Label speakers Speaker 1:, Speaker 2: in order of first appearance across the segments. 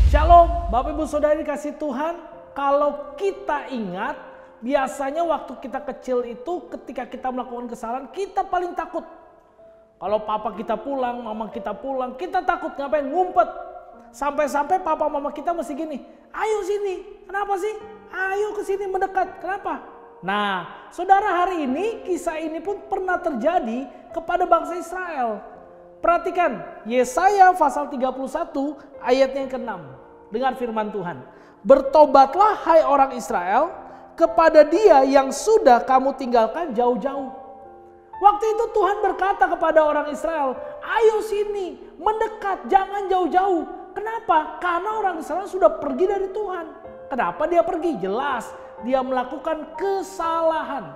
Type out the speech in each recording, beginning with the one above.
Speaker 1: Shalom, Bapak Ibu Saudara dikasih Tuhan. Kalau kita ingat, biasanya waktu kita kecil itu ketika kita melakukan kesalahan, kita paling takut. Kalau papa kita pulang, mama kita pulang, kita takut ngapain? Ngumpet. Sampai-sampai papa mama kita mesti gini, ayo sini. Kenapa sih? Ayo ke sini mendekat. Kenapa? Nah, saudara, hari ini kisah ini pun pernah terjadi kepada bangsa Israel. Perhatikan, Yesaya pasal 31 ayatnya yang ke-6. Dengar firman Tuhan. Bertobatlah hai orang Israel kepada dia yang sudah kamu tinggalkan jauh-jauh. Waktu itu Tuhan berkata kepada orang Israel, ayo sini, mendekat, jangan jauh-jauh. Kenapa? Karena orang Israel sudah pergi dari Tuhan. Kenapa dia pergi? Jelas, dia melakukan kesalahan.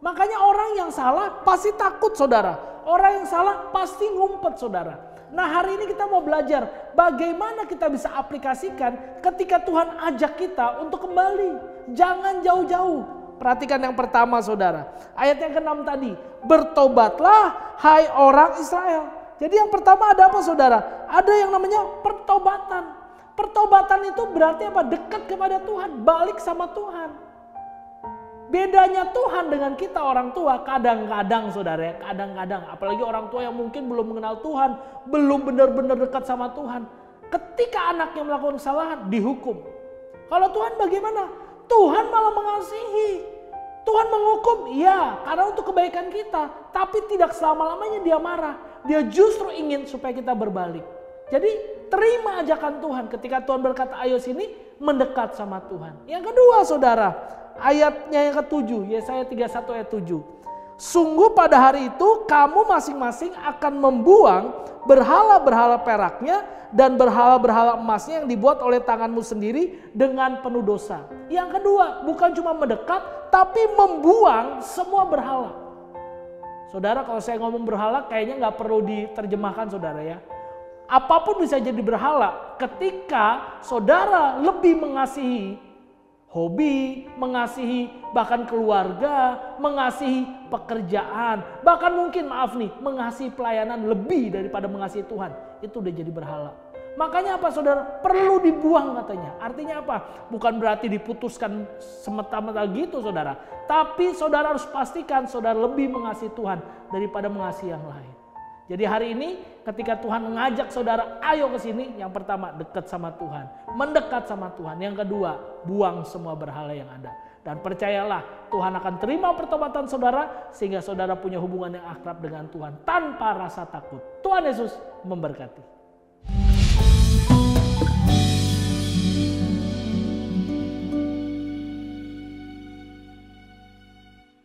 Speaker 1: Makanya orang yang salah pasti takut, saudara. Orang yang salah pasti ngumpet, saudara. Nah, hari ini kita mau belajar bagaimana kita bisa aplikasikan ketika Tuhan ajak kita untuk kembali. Jangan jauh-jauh. Perhatikan yang pertama, saudara. Ayat yang ke-6 tadi. Bertobatlah hai orang Israel. Jadi yang pertama ada apa, saudara? Ada yang namanya pertobatan. Pertobatan itu berarti apa? Dekat kepada Tuhan. Balik sama Tuhan. Bedanya Tuhan dengan kita orang tua kadang-kadang, saudara ya, kadang-kadang, apalagi orang tua yang mungkin belum mengenal Tuhan, belum benar-benar dekat sama Tuhan. Ketika anaknya melakukan kesalahan, dihukum. Kalau Tuhan bagaimana? Tuhan malah mengasihi. Tuhan menghukum, iya, karena untuk kebaikan kita. Tapi tidak selama-lamanya dia marah. Dia justru ingin supaya kita berbalik. Jadi terima ajakan Tuhan ketika Tuhan berkata ayo sini, mendekat sama Tuhan. Yang kedua, saudara, ayatnya yang ke-7, Yesaya 31 ayat 7. Sungguh pada hari itu kamu masing-masing akan membuang berhala-berhala peraknya dan berhala-berhala emasnya yang dibuat oleh tanganmu sendiri dengan penuh dosa. Yang kedua, bukan cuma mendekat tapi membuang semua berhala. Saudara, kalau saya ngomong berhala kayaknya nggak perlu diterjemahkan, saudara ya. Apapun bisa jadi berhala ketika saudara lebih mengasihi hobi, mengasihi bahkan keluarga, mengasihi pekerjaan, bahkan mungkin mengasihi pelayanan lebih daripada mengasihi Tuhan. Itu udah jadi berhala. Makanya apa, saudara? Perlu dibuang katanya. Artinya apa? Bukan berarti diputuskan semata-mata gitu, saudara. Tapi saudara harus pastikan saudara lebih mengasihi Tuhan daripada mengasihi yang lain. Jadi hari ini ketika Tuhan mengajak saudara ayo ke sini, yang pertama dekat sama Tuhan, mendekat sama Tuhan. Yang kedua, buang semua berhala yang ada. Dan percayalah Tuhan akan terima pertobatan saudara sehingga saudara punya hubungan yang akrab dengan Tuhan tanpa rasa takut. Tuhan Yesus memberkati.